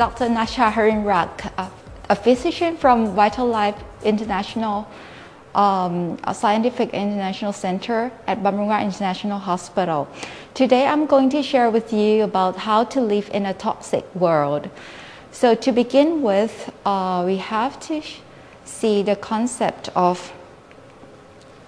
Dr. Nacha, a physician from VitalLife International Scientific International Center at Bumrungrad International Hospital. Today I'm going to share with you about how to live in a toxic world. So to begin with, we have to see the concept of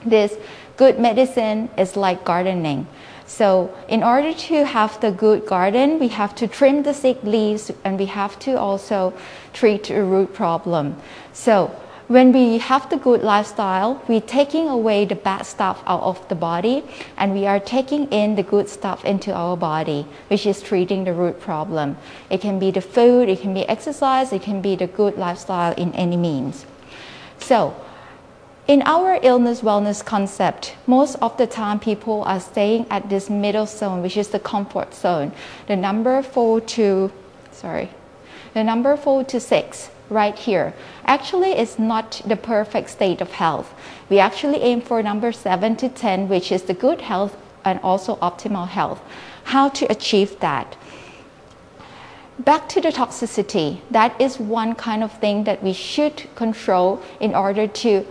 this good medicine is like gardening. So in order to have the good garden, we have to trim the sick leaves and we have to also treat the root problem. So when we have the good lifestyle, we're taking away the bad stuff out of the body and we are taking in the good stuff into our body, which is treating the root problem. It can be the food, it can be exercise, it can be the good lifestyle in any means. So in our illness wellness concept, most of the time people are staying at this middle zone, which is the comfort zone. The number 4 to 6 right here. Actually, it's not the perfect state of health. We actually aim for number 7 to 10, which is the good health and also optimal health. How to achieve that? Back to the toxicity. That is one kind of thing that we should control in order to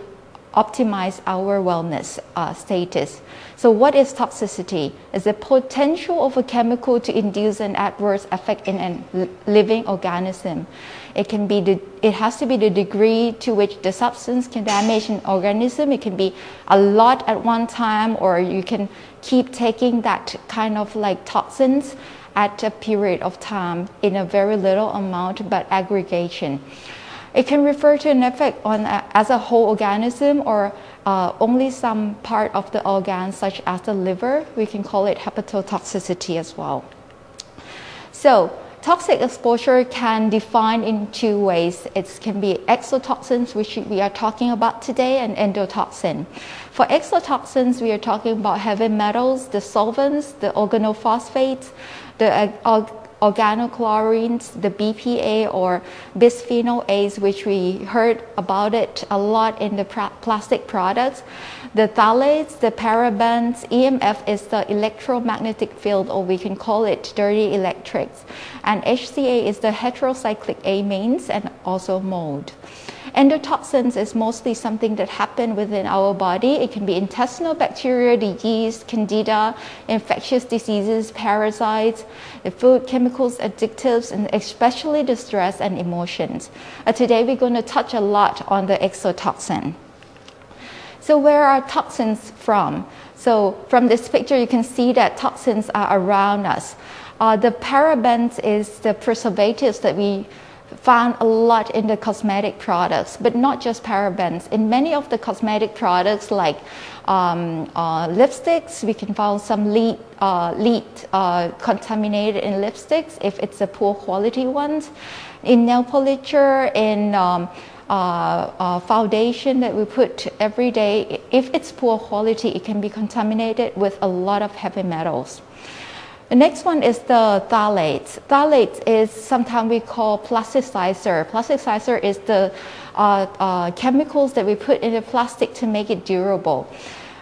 optimize our wellness status. So what is toxicity? It's the potential of a chemical to induce an adverse effect in a living organism. It has to be the degree to which the substance can damage an organism. It can be a lot at one time, or you can keep taking that kind of like toxins at a period of time in a very little amount, but aggregation. It can refer to an effect on as a whole organism or only some part of the organ, such as the liver. We can call it hepatotoxicity as well. So toxic exposure can define in two ways. It can be exotoxins, which we are talking about today, and endotoxin. For exotoxins, we are talking about heavy metals, the solvents, the organophosphates, the organochlorines, the BPA or bisphenol A's, which we heard about it a lot in the plastic products, the phthalates, the parabens. EMF is the electromagnetic field, or we can call it dirty electrics, and HCA is the heterocyclic amines and also mold. Endotoxins is mostly something that happens within our body. It can be intestinal bacteria, the yeast, candida, infectious diseases, parasites, the food, chemicals, additives, and especially the stress and emotions. Today we're going to touch a lot on the exotoxin. So where are toxins from? So from this picture you can see that toxins are around us. The parabens is the preservatives that we found a lot in the cosmetic products, but not just parabens. In many of the cosmetic products like lipsticks, we can find some lead contaminated in lipsticks if it's a poor quality ones. In nail polisher, in foundation that we put every day, if it's poor quality, it can be contaminated with a lot of heavy metals. The next one is the phthalates. Phthalates is sometimes we call plasticizer. Plasticizer is the chemicals that we put in the plastic to make it durable.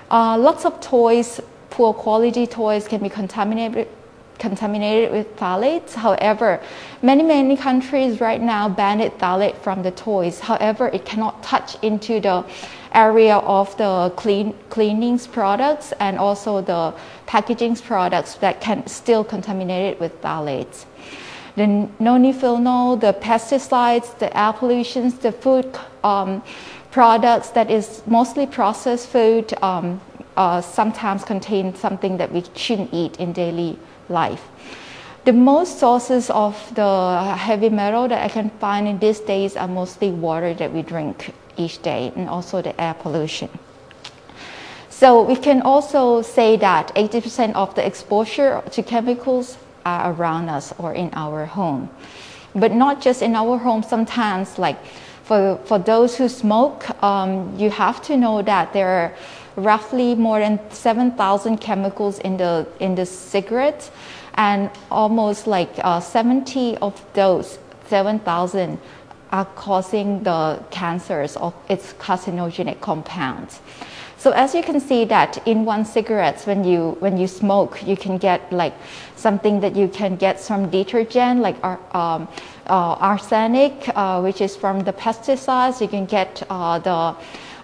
Lots of toys, poor quality toys, can be contaminated with phthalates. However, many countries right now banned phthalate from the toys. However, it cannot touch into the area of the cleanings products and also the packaging products that can still contaminate it with phthalates. The nonylphenol, the pesticides, the air pollutions, the food products that is mostly processed food sometimes contain something that we shouldn't eat in daily life. The most sources of the heavy metal that I can find in these days are mostly water that we drink each day and also the air pollution. So we can also say that 80% of the exposure to chemicals are around us or in our home. But not just in our home. Sometimes, like for those who smoke, you have to know that there are roughly more than 7,000 chemicals in the cigarettes, and almost like 70 of those 7,000 are causing the cancers of its carcinogenic compounds. So as you can see that in one cigarette, when you smoke, you can get like something that you can get from detergent, like arsenic, which is from the pesticides. You can get the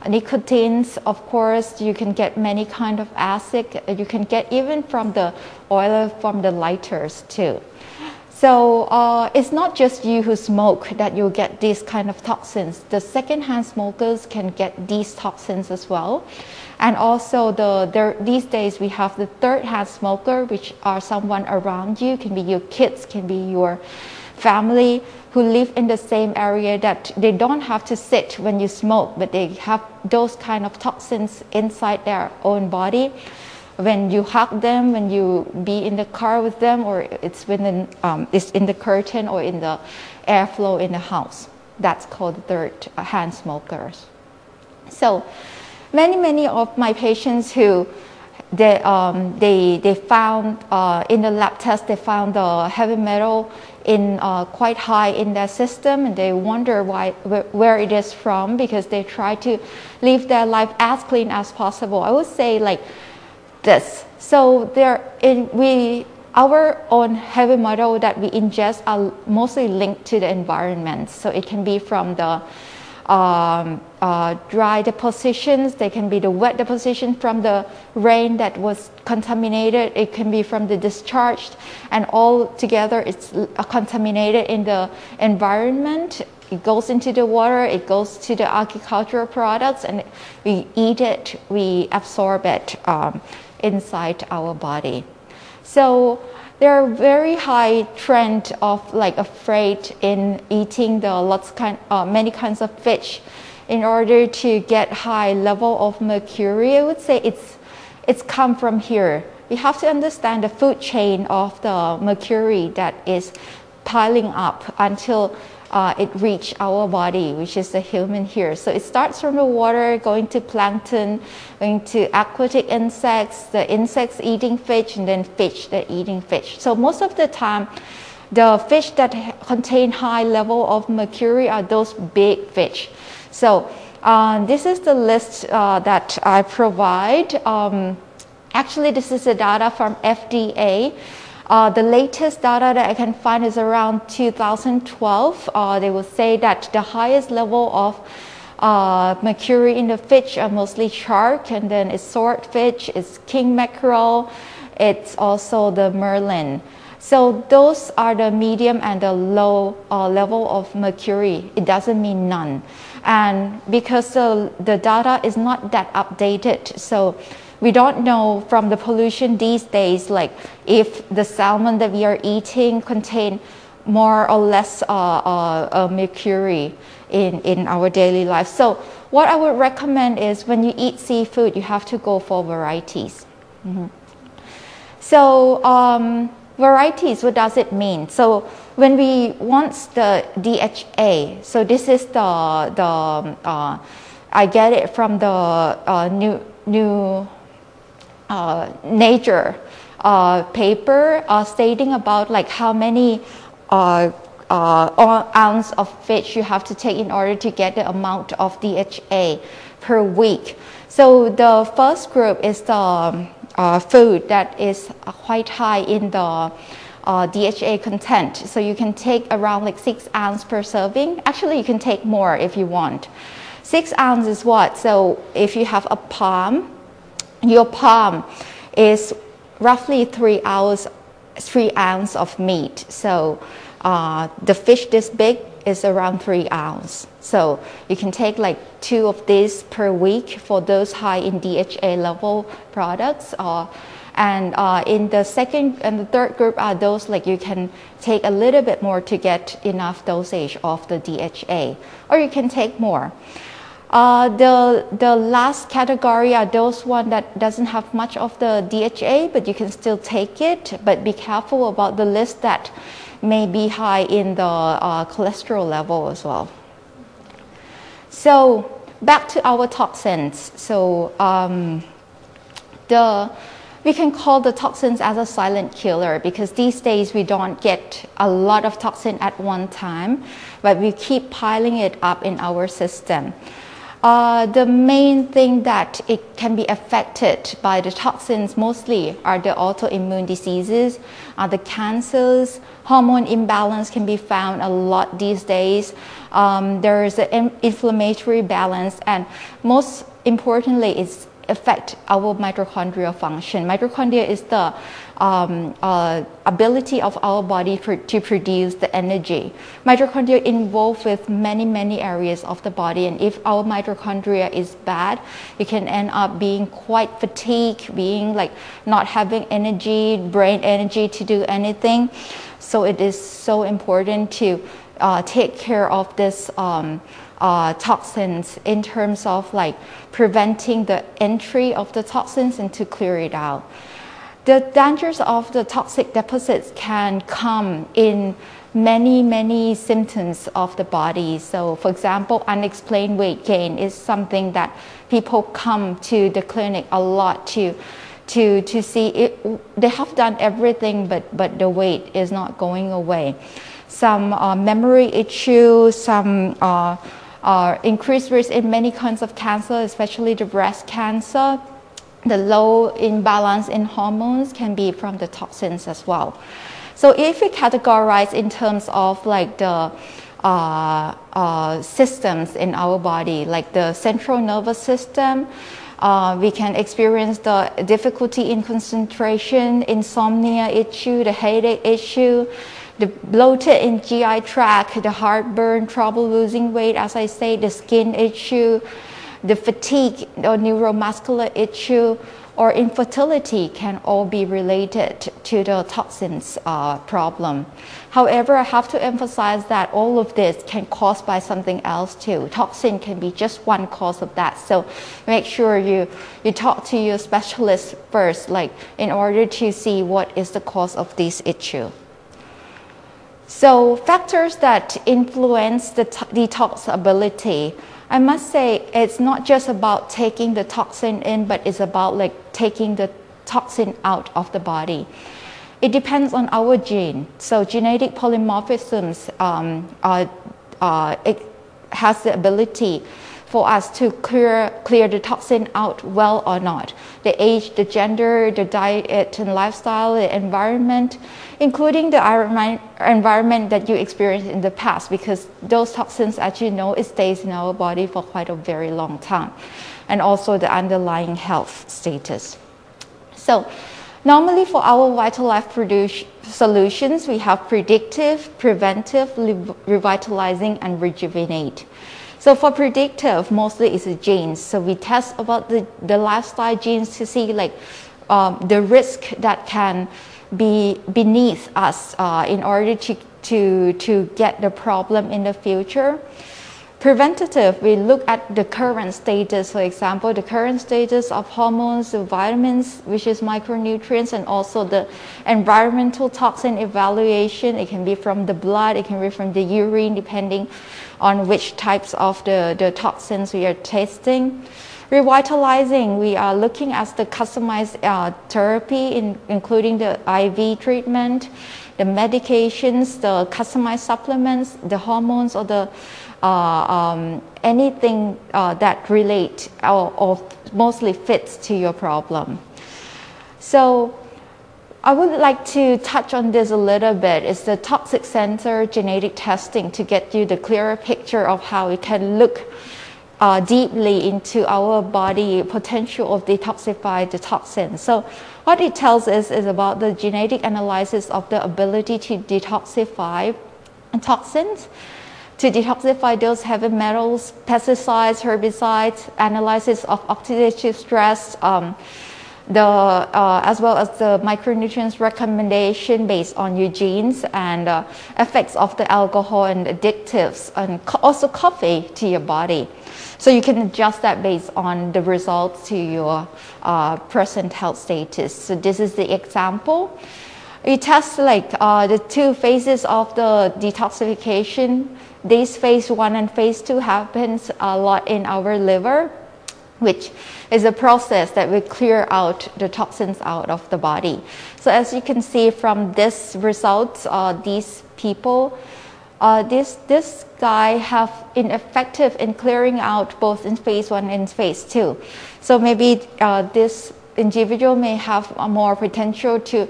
nicotines, of course. You can get many kind of acid. You can get even from the oil from the lighters too. So it's not just you who smoke that you'll get these kind of toxins. The secondhand smokers can get these toxins as well. And also these days we have the third-hand smoker, which are someone around you, can be your kids, can be your family, who live in the same area, that they don't have to sit when you smoke, but they have those kind of toxins inside their own body. When you hug them, when you be in the car with them, or it's it's in the curtain or in the airflow in the house. That's called third-hand smokers. So many of my patients who they found in the lab test, they found the heavy metal in quite high in their system, and they wonder where it is from, because they try to live their life as clean as possible. I would say like this. So our own heavy metal that we ingest are mostly linked to the environment. So it can be from the dry depositions, they can be the wet deposition from the rain that was contaminated, it can be from the discharged, and all together it's contaminated in the environment. It goes into the water, it goes to the agricultural products, and we eat it, we absorb it inside our body. So there are very high trend of like afraid in eating many kinds of fish in order to get high level of mercury. I would say it's come from here. We have to understand the food chain of the mercury that is piling up until it reach our body, which is the human here. So it starts from the water, going to plankton, going to aquatic insects, the insects eating fish, and then fish that eating fish. So most of the time, the fish that contain high level of mercury are those big fish. So this is the list that I provide. Actually, this is the data from FDA. The latest data that I can find is around 2012. They will say that the highest level of mercury in the fish are mostly shark, and then it's swordfish, it's king mackerel, it's also the marlin. So those are the medium and the low level of mercury. It doesn't mean none. And because the data is not that updated, so we don't know from the pollution these days, like if the salmon that we are eating contain more or less mercury in our daily life. So what I would recommend is when you eat seafood, you have to go for varieties. So varieties, what does it mean? So when we want the DHA, so this is I get it from the new Nature paper stating about like how many ounce of fish you have to take in order to get the amount of DHA per week. So the first group is the food that is quite high in the DHA content. So you can take around like 6 ounces per serving. Actually, you can take more if you want. 6 ounces is what? So if you have a palm, your palm is roughly 3 ounces of meat. So the fish this big is around 3 ounces. So you can take like 2 of these per week for those high in DHA level products. And in the second and the third group are those like you can take a little bit more to get enough dosage of the DHA, or you can take more. The last category are those one that doesn't have much of the DHA, but you can still take it, but be careful about the list that may be high in the cholesterol level as well. So back to our toxins. So we can call the toxins as a silent killer, because these days we don't get a lot of toxin at one time, but we keep piling it up in our system. The main thing that it can be affected by the toxins mostly are the autoimmune diseases, the cancers, hormone imbalance can be found a lot these days. There is an inflammatory balance, and most importantly, it's affect our mitochondrial function. Mitochondria is the ability of our body to produce the energy. Mitochondria involved with many areas of the body, and if our mitochondria is bad, you can end up being quite fatigued, being like not having energy, brain energy to do anything. So it is so important to take care of this toxins in terms of like preventing the entry of the toxins and to clear it out. The dangers of the toxic deposits can come in many symptoms of the body. So for example, unexplained weight gain is something that people come to the clinic a lot to see it. They have done everything, but the weight is not going away. Some memory issues, some increased risk in many kinds of cancer, especially the breast cancer. The low imbalance in hormones can be from the toxins as well. So if we categorize in terms of like the systems in our body, like the central nervous system, we can experience the difficulty in concentration, insomnia issue, the headache issue, the bloated in GI tract, the heartburn, trouble losing weight, as I say, the skin issue, the fatigue or neuromuscular issue, or infertility can all be related to the toxins problem. However, I have to emphasize that all of this can be caused by something else too. Toxin can be just one cause of that. So make sure you talk to your specialist first, like in order to see what is the cause of this issue. So factors that influence the detox ability, I must say it's not just about taking the toxin in, but it's about like taking the toxin out of the body. It depends on our gene. So genetic polymorphisms it has the ability for us to clear the toxin out well or not. The age, the gender, the diet and lifestyle, the environment, including the environment that you experienced in the past, because those toxins, as you know, it stays in our body for quite a very long time. And also the underlying health status. So normally for our VitalLife solutions, we have predictive, preventive, revitalizing, and rejuvenate. So for predictive, mostly it's the genes. So we test about the lifestyle genes to see like the risk that can be beneath us in order to get the problem in the future. Preventative, we look at the current status, for example, the current status of hormones, the vitamins, which is micronutrients, and also the environmental toxin evaluation. It can be from the blood, it can be from the urine, depending on which types of the toxins we are testing. Revitalizing, we are looking at the customized therapy, including the IV treatment, the medications, the customized supplements, the hormones, or the anything that relate or mostly fits to your problem. So I would like to touch on this a little bit. It's the toxic sensor genetic testing to get you the clearer picture of how we can look deeply into our body potential of detoxify the toxins. So what it tells us is about the genetic analysis of the ability to detoxify toxins, to detoxify those heavy metals, pesticides, herbicides, analysis of oxidative stress, as well as the micronutrients recommendation based on your genes, and effects of the alcohol and additives, and also coffee to your body. So you can adjust that based on the results to your present health status. So this is the example. We test like the two phases of the detoxification. This phase 1 and phase 2 happens a lot in our liver, which is a process that will clear out the toxins out of the body. So as you can see from this results, these people this guy have ineffective in clearing out both in phase 1 and phase 2. So maybe this individual may have a more potential to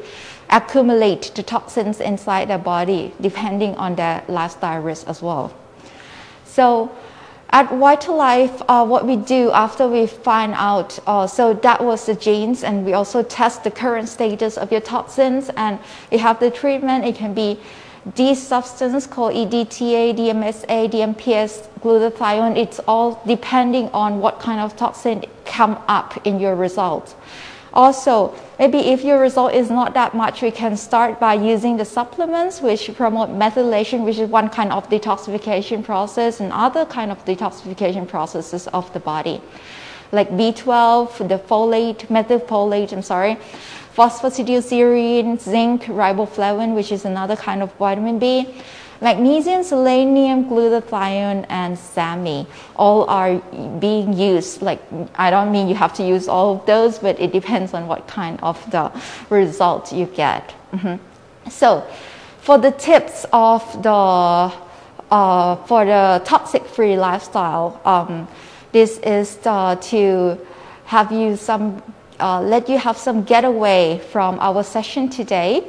accumulate the toxins inside their body depending on their lifestyle risk as well. So at VitalLife, what we do after we find out, so that was the genes, and we also test the current status of your toxins, and we have the treatment. It can be these substances called EDTA, DMSA, DMPS, glutathione. It's all depending on what kind of toxin come up in your result. Also, maybe if your result is not that much, we can start by using the supplements which promote methylation, which is one kind of detoxification process, and other kind of detoxification processes of the body, like B12, the folate, methylfolate, phosphatidylserine, zinc, riboflavin, which is another kind of vitamin B, magnesium, selenium, glutathione, and SAMe. All are being used. Like, I don't mean you have to use all of those, but it depends on what kind of the result you get. So, for the tips of the for the toxic-free lifestyle, this is to have you some let you have some getaway from our session today.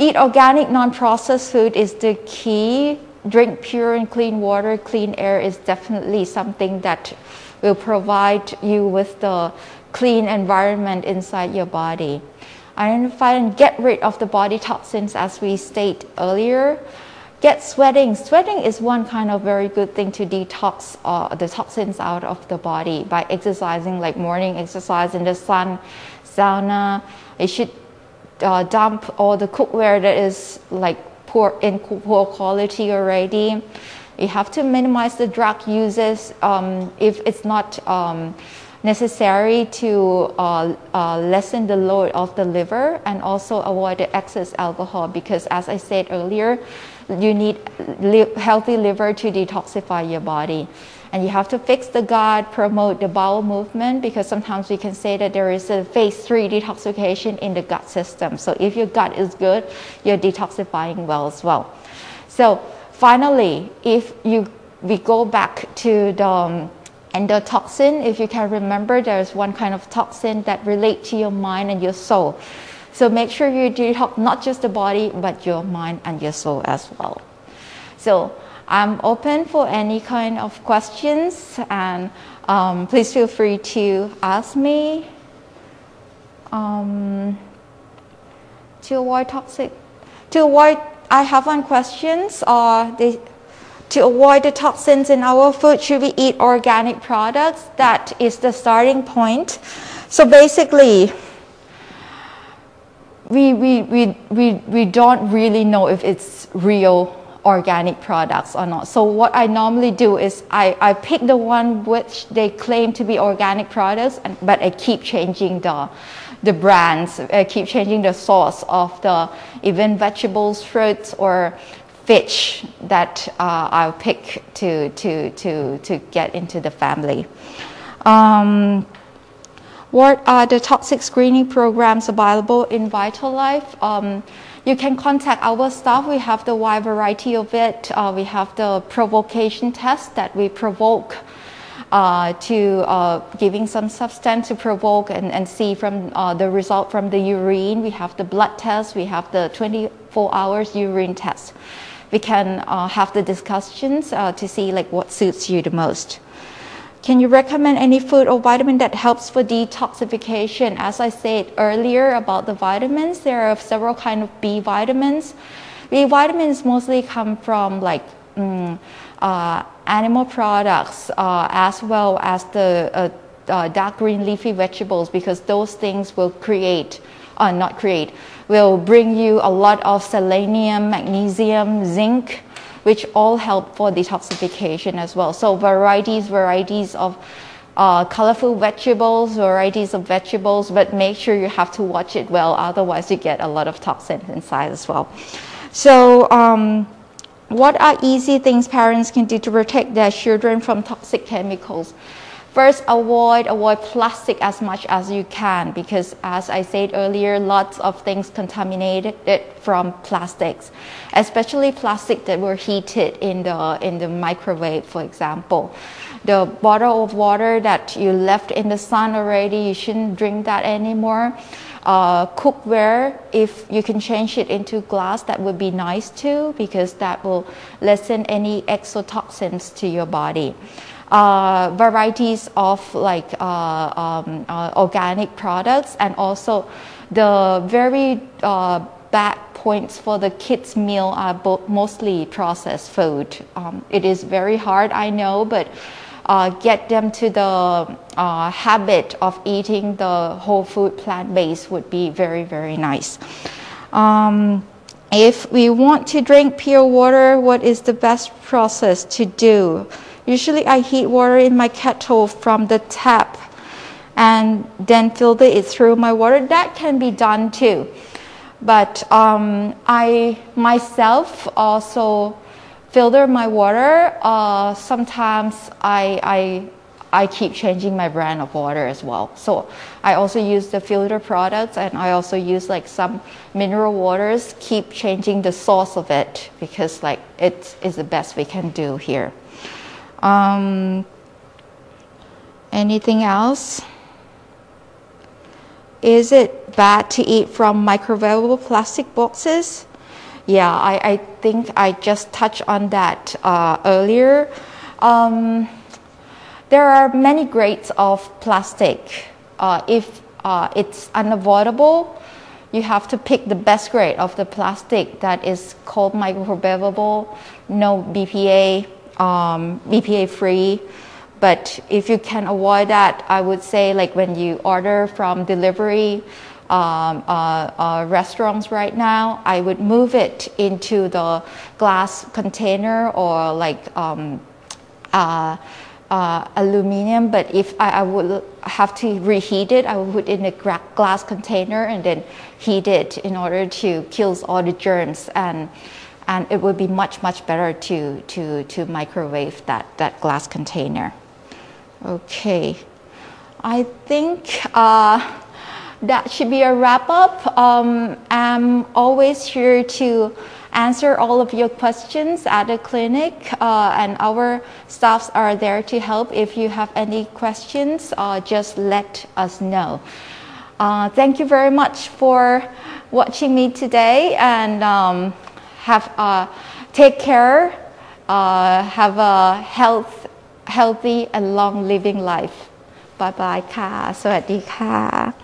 Eat organic, non-processed food is the key. Drink pure and clean water. Clean air is definitely something that will provide you with the clean environment inside your body. Identify and get rid of the body toxins, as we stated earlier. Get sweating. Sweating is one kind of very good thing to detox the toxins out of the body by exercising, like morning exercise in the sun, sauna. It should dump all the cookware that is like poor quality already. You have to minimize the drug uses if it's not necessary to lessen the load of the liver, and also avoid the excess alcohol, because as I said earlier, you need healthy liver to detoxify your body. And you have to fix the gut, promote the bowel movement, because sometimes we can say that there is a phase 3 detoxification in the gut system. So if your gut is good, you're detoxifying well as well. So finally, if we go back to the endotoxin, if you can remember, there's one kind of toxin that relates to your mind and your soul. So make sure you detox not just the body, but your mind and your soul as well. So I'm open for any kind of questions, and please feel free to ask me. To avoid I have one question. To avoid the toxins in our food, should we eat organic products? That is the starting point. So basically, we don't really know if it's real organic products or not. So what I normally do is I pick the one which they claim to be organic products, but I keep changing the brands. I keep changing the source of the even vegetables, fruits, or fish that I'll pick to get into the family. What are the toxic screening programs available in VitalLife? You can contact our staff. We have the wide variety of it. We have the provocation test that we provoke to giving some substance to provoke and see from the result from the urine. We have the blood test. We have the 24 hours urine test. We can have the discussions to see like what suits you the most. Can you recommend any food or vitamin that helps for detoxification? As I said earlier about the vitamins, there are several kinds of B vitamins. B vitamins mostly come from like animal products as well as the dark green leafy vegetables, because those things will will bring you a lot of selenium, magnesium, zinc, which all help for detoxification as well. So varieties of colorful vegetables, varieties of vegetables, but make sure you have to watch it well, otherwise you get a lot of toxins inside as well. So what are easy things parents can do to protect their children from toxic chemicals? first avoid plastic as much as you can, because as I said earlier, lots of things contaminated from plastics, especially plastic that were heated in the microwave, for example. The bottle of water that you left in the sun already, you shouldn't drink that anymore. Cookware, if you can change it into glass, that would be nice too, because that will lessen any exotoxins to your body. Varieties of like organic products, and also the very bad points for the kids' meal are mostly processed food. It is very hard, I know, but get them to the habit of eating the whole food plant-based would be very, very nice. If we want to drink pure water, what is the best process to do? Usually I heat water in my kettle from the tap and then filter it through my water. That can be done too. But I myself also filter my water. Sometimes I keep changing my brand of water as well. So I also use the filter products, and I also use like some mineral waters, keep changing the source of it, because like it is the best we can do here. Anything else? Is it bad to eat from microwavable plastic boxes? Yeah, I think I just touched on that earlier. There are many grades of plastic. If it's unavoidable, you have to pick the best grade of the plastic that is called microwavable, no BPA, BPA free. But if you can avoid that, I would say like when you order from delivery restaurants right now, I would move it into the glass container or like aluminum. But if I would have to reheat it, I would put it in a glass container and then heat it in order to kill all the germs, and it would be much better to microwave that glass container. Okay, I think that should be a wrap up. I'm always here to answer all of your questions at the clinic, and our staffs are there to help. If you have any questions, just let us know. Thank you very much for watching me today, and take care, have a healthy and long living life. Bye bye ค่ะ สวัสดีค่ะ